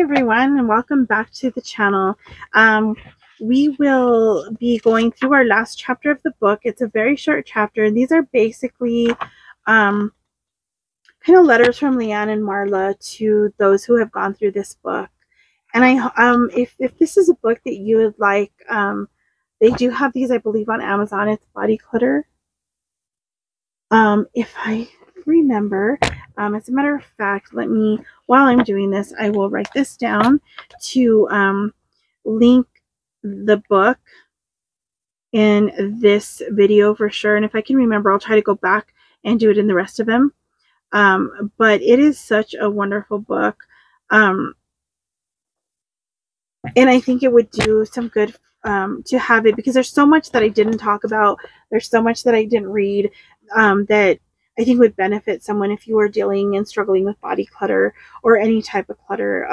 everyone, and welcome back to the channel. We will be going through our last chapter of the book. It's a very short chapter, and these are basically kind of letters from Leanne and Marla to those who have gone through this book. And if this is a book that you would like, they do have these, I believe, on Amazon. It's Body Clutter. If I remember, as a matter of fact, while I'm doing this, I will write this down to link the book in this video for sure. And if I can remember, I'll try to go back and do it in the rest of them. But it is such a wonderful book. And I think it would do some good to have it, because there's so much that I didn't talk about. There's so much that I didn't read that I think would benefit someone if you are dealing and struggling with body clutter or any type of clutter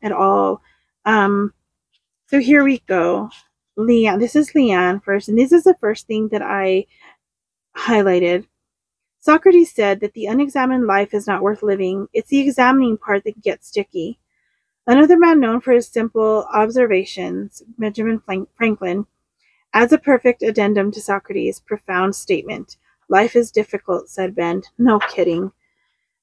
at all. So here we go. Leanne, this is Leanne first, and this is the first thing that I highlighted. Socrates said that the unexamined life is not worth living. It's the examining part that gets sticky. Another man known for his simple observations, Benjamin Franklin, adds a perfect addendum to Socrates' profound statement. Life is difficult, said Ben. No kidding.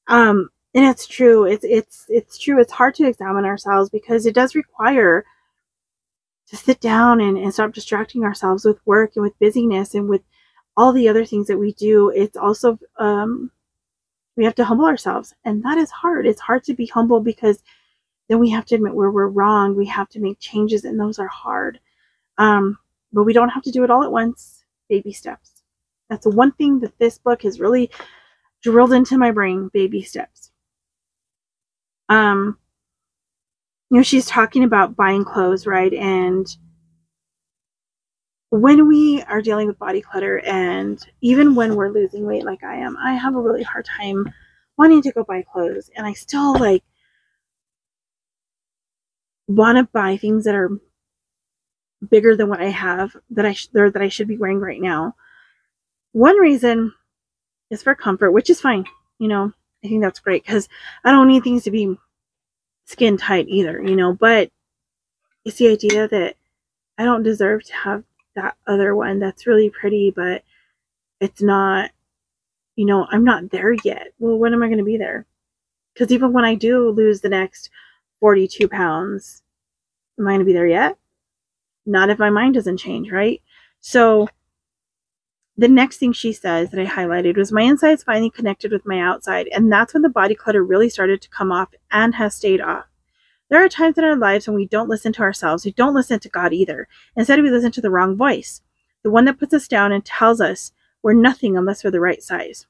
And it's true. It's true. It's hard to examine ourselves because it does require to sit down and stop distracting ourselves with work and with busyness and with all the other things that we do. It's also, we have to humble ourselves, and that is hard. It's hard to be humble because then we have to admit where we're wrong. We have to make changes, and those are hard. But we don't have to do it all at once. Baby steps. That's the one thing that this book has really drilled into my brain. Baby steps. She's talking about buying clothes, right? And when we are dealing with body clutter, and even when we're losing weight like I am, I have a really hard time wanting to go buy clothes, and I still want to buy things that are bigger than what I have that I should be wearing right now. One reason is for comfort, which is fine. I think that's great because I don't need things to be skin tight either, but it's the idea that I don't deserve to have that other one that's really pretty, but it's not, I'm not there yet. Well, when am I going to be there? Because even when I do lose the next 42 pounds, am I going to be there yet? Not if my mind doesn't change, right? So the next thing she says that I highlighted was, my insides finally connected with my outside, and that's when the body clutter really started to come off and has stayed off. There are times in our lives when we don't listen to ourselves. We don't listen to God either. Instead, we listen to the wrong voice, the one that puts us down and tells us we're nothing unless we're the right size.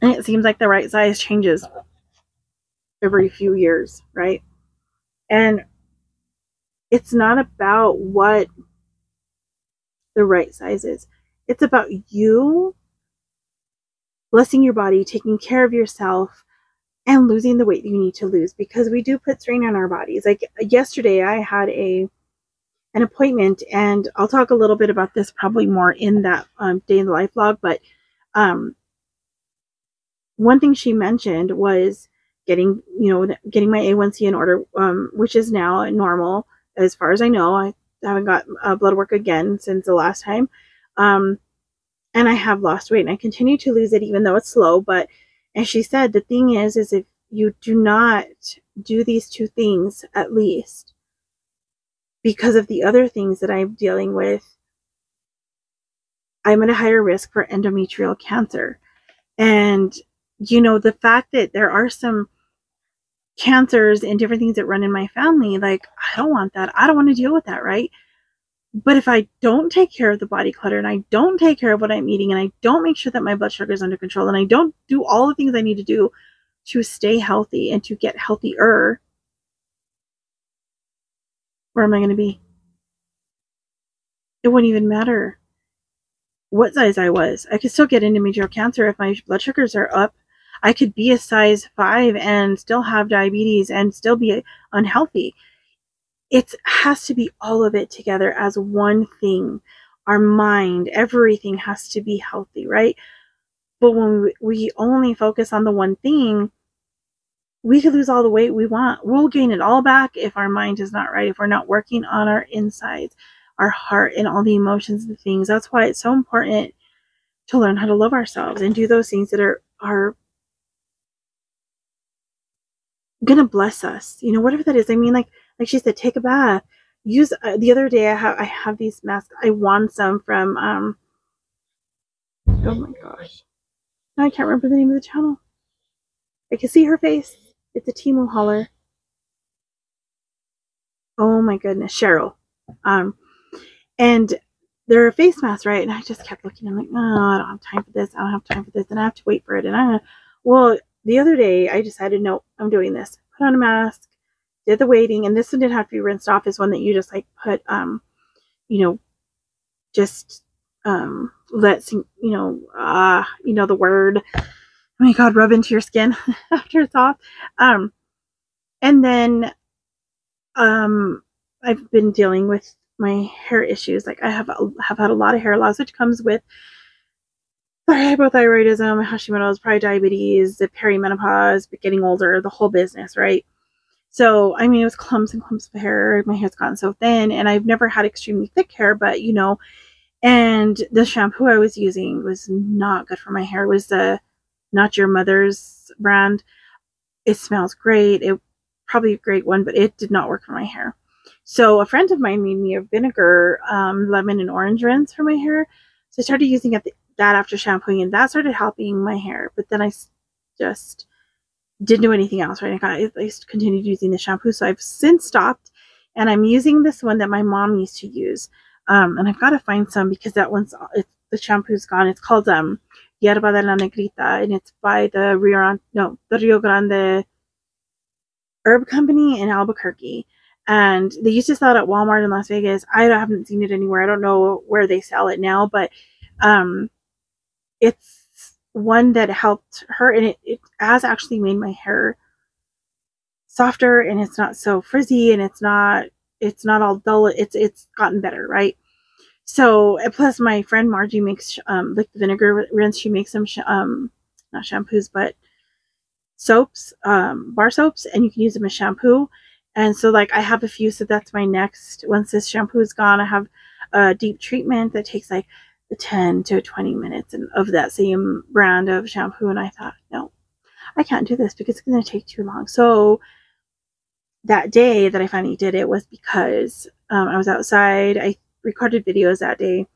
And it seems like the right size changes every few years, right? And it's not about what the right size is. It's about you blessing your body, taking care of yourself, and losing the weight you need to lose, because we do put strain on our bodies. Like yesterday, I had an appointment, and I'll talk a little bit about this probably more in that day in the life vlog. But one thing she mentioned was getting my A1C in order, which is now normal as far as I know. I haven't got blood work again since the last time. And I have lost weight, and I continue to lose it even though it's slow. But as she said, the thing is if you do not do these two things, at least because of the other things that I'm dealing with, I'm at a higher risk for endometrial cancer. And the fact that there are some cancers and different things that run in my family, I don't want that. I don't want to deal with that, right? But if I don't take care of the body clutter, and I don't take care of what I'm eating, and I don't make sure that my blood sugar is under control, and I don't do all the things I need to do to stay healthy and to get healthier, where am I going to be? It wouldn't even matter what size I was. I could still get endometrial cancer if my blood sugars are up. I could be a size 5 and still have diabetes and still be unhealthy. It has to be all of it together as one thing. Our mind, everything has to be healthy, right? But when we only focus on the one thing, we could lose all the weight we want. We'll gain it all back if our mind is not right, if we're not working on our insides, our heart, and all the emotions and things. That's why it's so important to learn how to love ourselves and do those things that are gonna bless us. You know, whatever that is. I mean, like she said, take a bath. Use the other day I have these masks. I won some from oh my gosh, now I can't remember the name of the channel. I can see her face. It's a Temu hauler. Oh my goodness, Cheryl. And they're a face mask, right? And I just kept looking. I'm like, no, I don't have time for this. I don't have time for this. And I have to wait for it. And well, the other day I decided, no, I'm doing this. Put on a mask, did the waiting, and this one didn't have to be rinsed off. Is one that you just like put, you know, just let you know the word. Oh my God, rub into your skin after it's off. And then I've been dealing with my hair issues. Like I have had a lot of hair loss, which comes with hypothyroidism, Hashimoto's, prediabetes, the perimenopause, but getting older, the whole business, right? So, I mean, it was clumps and clumps of hair. My hair's gotten so thin, and I've never had extremely thick hair, but you know, and the shampoo I was using was not good for my hair. It was the Not Your Mother's brand. It smells great. It probably a great one, but it did not work for my hair. So a friend of mine made me a vinegar, lemon and orange rinse for my hair. So I started using that after shampooing, and that started helping my hair. But then I just didn't do anything else, right? I continued using the shampoo. So I've since stopped, and I'm using this one that my mom used to use. And I've got to find some because that one's, the shampoo's gone. It's called Yerba de la Negrita, and it's by the Rio Grande Herb Company in Albuquerque. And they used to sell it at Walmart in Las Vegas. I haven't seen it anywhere. I don't know where they sell it now, but it's one that helped her, and it has actually made my hair softer, and it's not so frizzy, and it's not all dull. It's gotten better, right? So plus my friend Margie makes like the vinegar rinse. She makes some not shampoos but soaps, bar soaps, and you can use them as shampoo. And so like I have a few, so that's my next. Once this shampoo is gone, I have a deep treatment that takes like 10 to 20 minutes of that same brand of shampoo. And I thought, no, I can't do this because it's going to take too long. So that day that I finally did it was because I was outside. I recorded videos that day,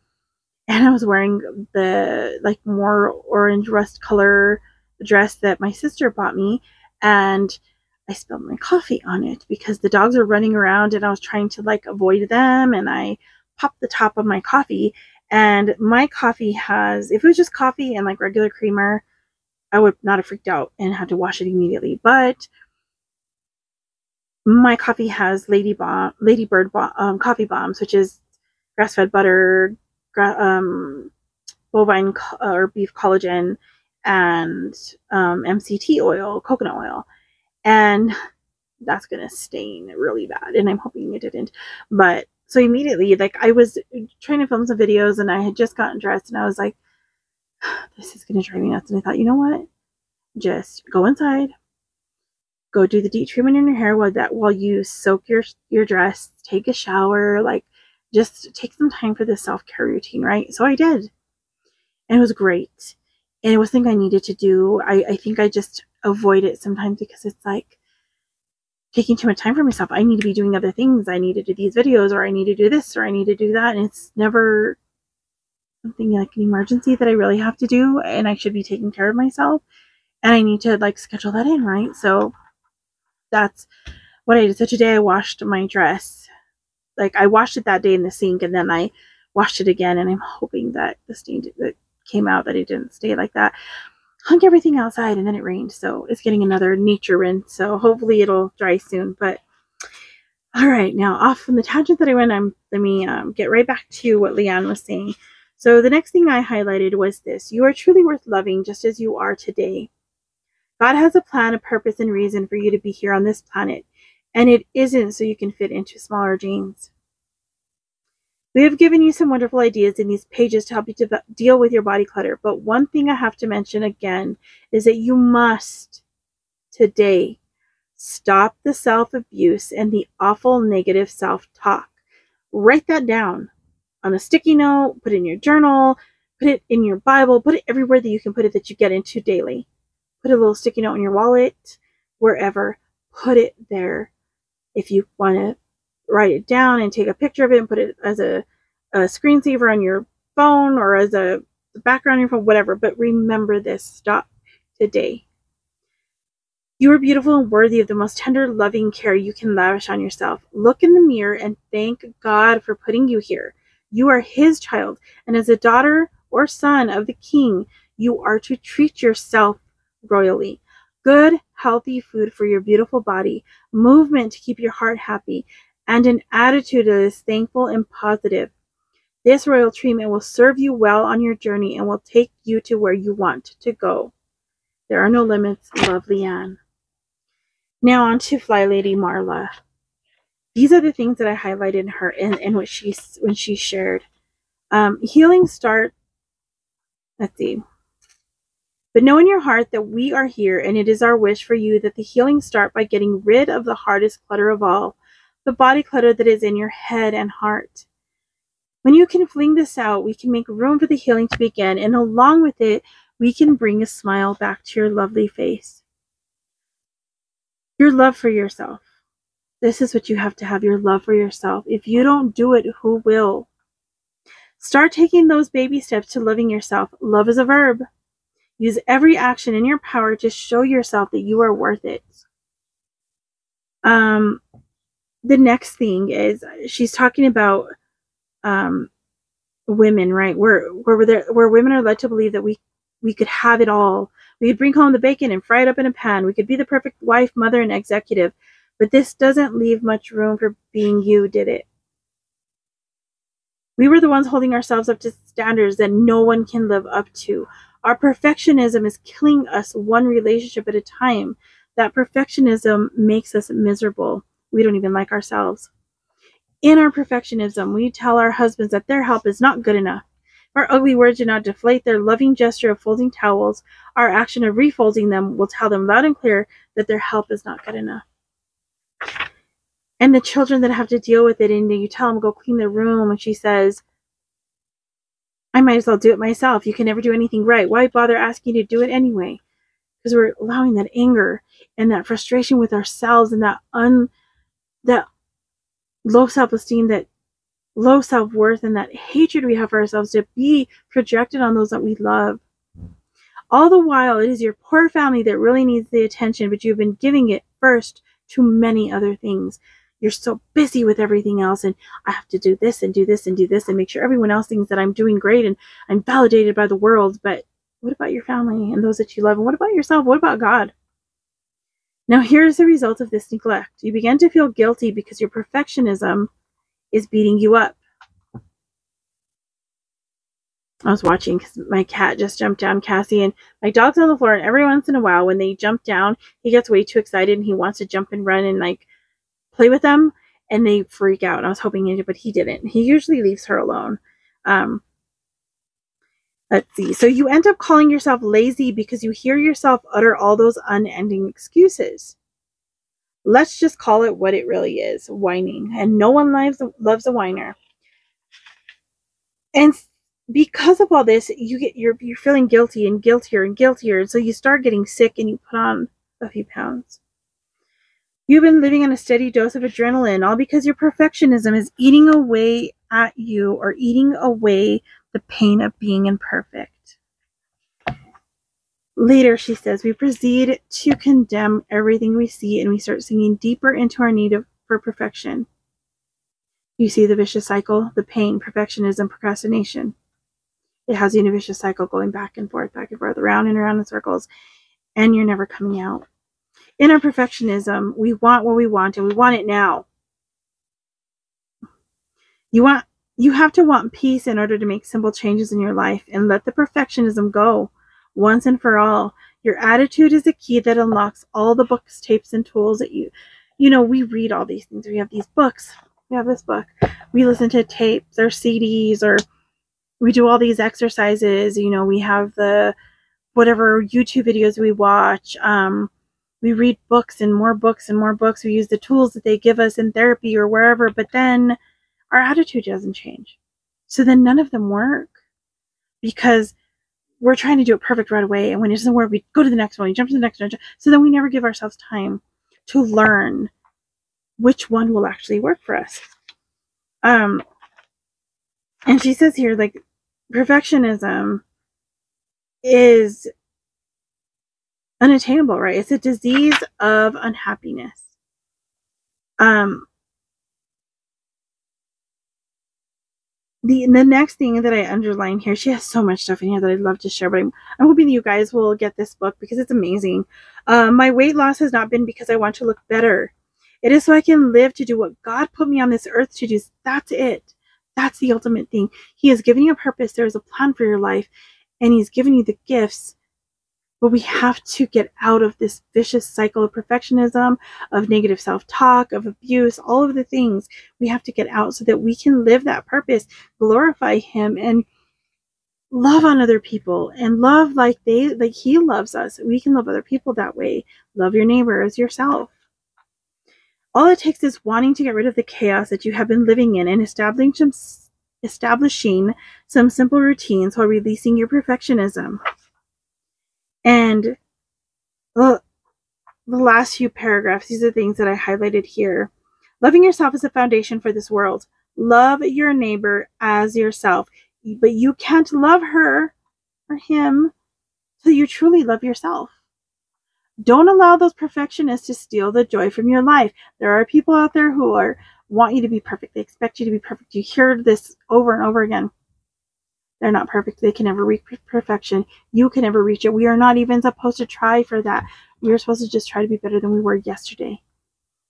and I was wearing the like more orange rust color dress that my sister bought me, and I spilled my coffee on it because the dogs are running around, and I was trying to like avoid them, and I popped the top of my coffee. And my coffee has, if it was just coffee and like regular creamer, I would not have freaked out and had to wash it immediately. But my coffee has Ladybird coffee bombs, which is grass-fed butter, bovine or beef collagen, and MCT oil, coconut oil. And that's going to stain really bad. And I'm hoping it didn't. But so immediately, like I was trying to film some videos, and I had just gotten dressed, and I was like, this is going to drive me nuts. And I thought, you know what? Just go inside, go do the deep treatment in your hair while you soak your dress, take a shower, like just take some time for this self-care routine, right? So I did, and it was great. And it was something I needed to do. I think I just avoid it sometimes because it's like taking too much time for myself. I need to be doing other things. I need to do these videos, or I need to do this, or I need to do that. And it's never something like an emergency that I really have to do, and I should be taking care of myself. And I need to like schedule that in, right? So that's what I did. So today I washed my dress. Like I washed it that day in the sink, and then I washed it again, and I'm hoping that the stain that came out, that it didn't stay like that. Hung everything outside, and then it rained, so it's getting another nature rinse. So hopefully it'll dry soon. But all right, now off from the tangent that I went, let me get right back to what Leanne was saying. So the next thing I highlighted was this: you are truly worth loving just as you are today. God has a plan, a purpose, and reason for you to be here on this planet, and it isn't so you can fit into smaller jeans. We have given you some wonderful ideas in these pages to help you to deal with your body clutter. But one thing I have to mention again is that you must today Stop the self-abuse and the awful negative self-talk. Write that down on a sticky note, put it in your journal, put it in your Bible, put it everywhere that you can put it that you get into daily. Put a little sticky note in your wallet, wherever. Put it there. If you want to write it down and take a picture of it and put it as a screensaver on your phone or as a background on your phone, whatever. But remember this. Stop today. You are beautiful and worthy of the most tender, loving care you can lavish on yourself. Look in the mirror and thank God for putting you here. You are His child, and as a daughter or son of the King, you are to treat yourself royally. Good, healthy food for your beautiful body, movement to keep your heart happy, and an attitude that is thankful and positive. This royal treatment will serve you well on your journey and will take you to where you want to go. There are no limits, lovely Anne. Now on to Fly Lady Marla. These are the things that I highlighted in her in what when she shared. Healing start. Let's see. But know in your heart that we are here, and it is our wish for you that the healing start by getting rid of the hardest clutter of all, the body clutter that is in your head and heart. When you can fling this out, we can make room for the healing to begin, and along with it, we can bring a smile back to your lovely face. Your love for yourself. This is what you have to have, your love for yourself. If you don't do it, who will? Start taking those baby steps to loving yourself. Love is a verb. Use every action in your power to show yourself that you are worth it. The next thing is she's talking about women, right? Where women are led to believe that we could have it all. We could bring home the bacon and fry it up in a pan. We could be the perfect wife, mother, and executive. But this doesn't leave much room for being you, did it? We were the ones holding ourselves up to standards that no one can live up to. Our perfectionism is killing us one relationship at a time. That perfectionism makes us miserable. We don't even like ourselves. In our perfectionism, we tell our husbands that their help is not good enough. Our ugly words do not deflate their loving gesture of folding towels. Our action of refolding them will tell them loud and clear that their help is not good enough. And the children that have to deal with it, and you tell them go clean their room, and she says, I might as well do it myself. You can never do anything right. Why bother asking you to do it anyway? Because we're allowing that anger and that frustration with ourselves and that low self-esteem, that low self-worth, and that hatred we have for ourselves to be projected on those that we love. All the while, it is your poor family that really needs the attention, but you've been giving it first to many other things. You're so busy with everything else, and I have to do this and do this and do this and make sure everyone else thinks that I'm doing great and I'm validated by the world. But what about your family and those that you love? And what about yourself? What about God? Now, here's the result of this neglect. You begin to feel guilty because your perfectionism is beating you up. I was watching because my cat just jumped down, Cassie, and my dog's on the floor, and every once in a while when they jump down, he gets way too excited and he wants to jump and run and like play with them, and they freak out. I was hoping he did, but he didn't. He usually leaves her alone. Let's see. So you end up calling yourself lazy because you hear yourself utter all those unending excuses. Let's just call it what it really is, whining. And no one loves a whiner. And because of all this, you're feeling guilty and guiltier and guiltier. And so you start getting sick and you put on a few pounds. You've been living on a steady dose of adrenaline, all because your perfectionism is eating away at you, or eating away the pain of being imperfect. Later, she says, we proceed to condemn everything we see, and we start sinking deeper into our need for perfection. You see the vicious cycle, the pain, perfectionism, procrastination. It has you in a vicious cycle going back and forth, around and around in circles, and you're never coming out. In our perfectionism, we want what we want, and we want it now. You have to want peace in order to make simple changes in your life and let the perfectionism go once and for all. Your attitude is the key that unlocks all the books, tapes, and tools that we read all these things. We have these books. We have this book. We listen to tapes or CDs, or we do all these exercises. We have the whatever YouTube videos we watch. We read books and more books and more books. We use the tools that they give us in therapy or wherever, but then our attitude doesn't change. So then none of them work because we're trying to do it perfect right away. And when it doesn't work, we go to the next one, we jump to the next one. So then we never give ourselves time to learn which one will actually work for us. And she says here, like, perfectionism is unattainable, right? It's a disease of unhappiness. The next thing that I underline here, she has so much stuff in here that I'd love to share, but I'm hoping that you guys will get this book because it's amazing. My weight loss has not been because I want to look better. It is so I can live to do what God put me on this earth to do. That's it. That's the ultimate thing. He has given you a purpose. There is a plan for your life, and He's given you the gifts. But we have to get out of this vicious cycle of perfectionism, of negative self-talk, of abuse, all of the things we have to get out so that we can live that purpose, glorify Him, and love on other people and love like He loves us. We can love other people that way. Love your neighbor as yourself. All it takes is wanting to get rid of the chaos that you have been living in and establishing some simple routines while releasing your perfectionism. And the last few paragraphs, these are things that I highlighted here. Loving yourself is a foundation for this world. Love your neighbor as yourself. But you can't love her or him till you truly love yourself. Don't allow those perfectionists to steal the joy from your life. There are people out there who want you to be perfect. They expect you to be perfect. You hear this over and over again. They're not perfect. They can never reach perfection. You can never reach it. We are not even supposed to try for that. We are supposed to just try to be better than we were yesterday.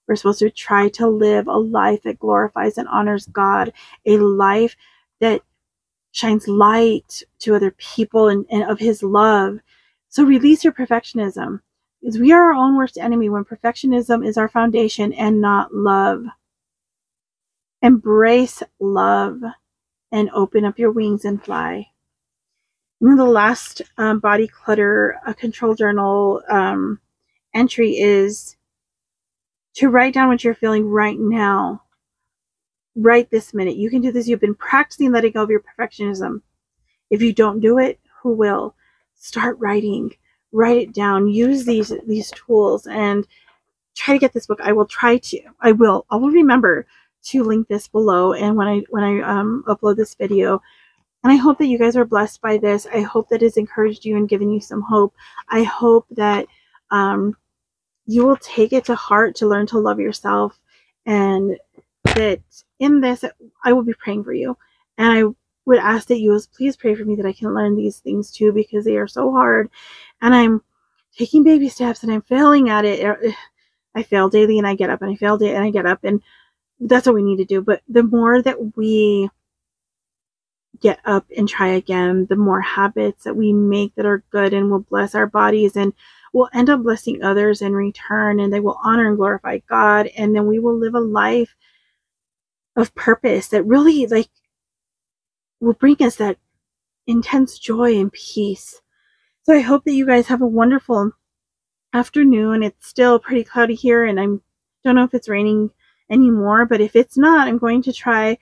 We're supposed to try to live a life that glorifies and honors God, a life that shines light to other people and of His love. So release your perfectionism, because we are our own worst enemy when perfectionism is our foundation and not love. Embrace love and open up your wings and fly. And then the last body clutter control journal entry is to write down what you're feeling right now. Right this minute. You can do this. You've been practicing letting go of your perfectionism. If you don't do it, who will? Start writing. Write it down. Use these tools and try to get this book. I will remember to link this below and when I upload this video. And I hope that you guys are blessed by this. I hope that it's encouraged you and given you some hope. I hope that you will take it to heart to learn to love yourself, and that in this, I will be praying for you. And I would ask that you please pray for me that I can learn these things too, because they are so hard. And I'm taking baby steps and I'm failing at it. I fail daily and I get up, and I fail daily and I get up. And that's what we need to do. But the more that we get up and try again, the more habits that we make that are good and will bless our bodies, and we'll end up blessing others in return, and they will honor and glorify God. And then we will live a life of purpose that really will bring us that intense joy and peace. So I hope that you guys have a wonderful afternoon. It's still pretty cloudy here, and I don't know if it's raining anymore, but if it's not, I'm going to try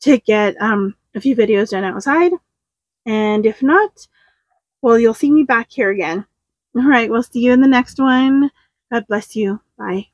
to get a few videos done outside. And if not, well, you'll see me back here again. All right, we'll see you in the next one. God bless you. Bye.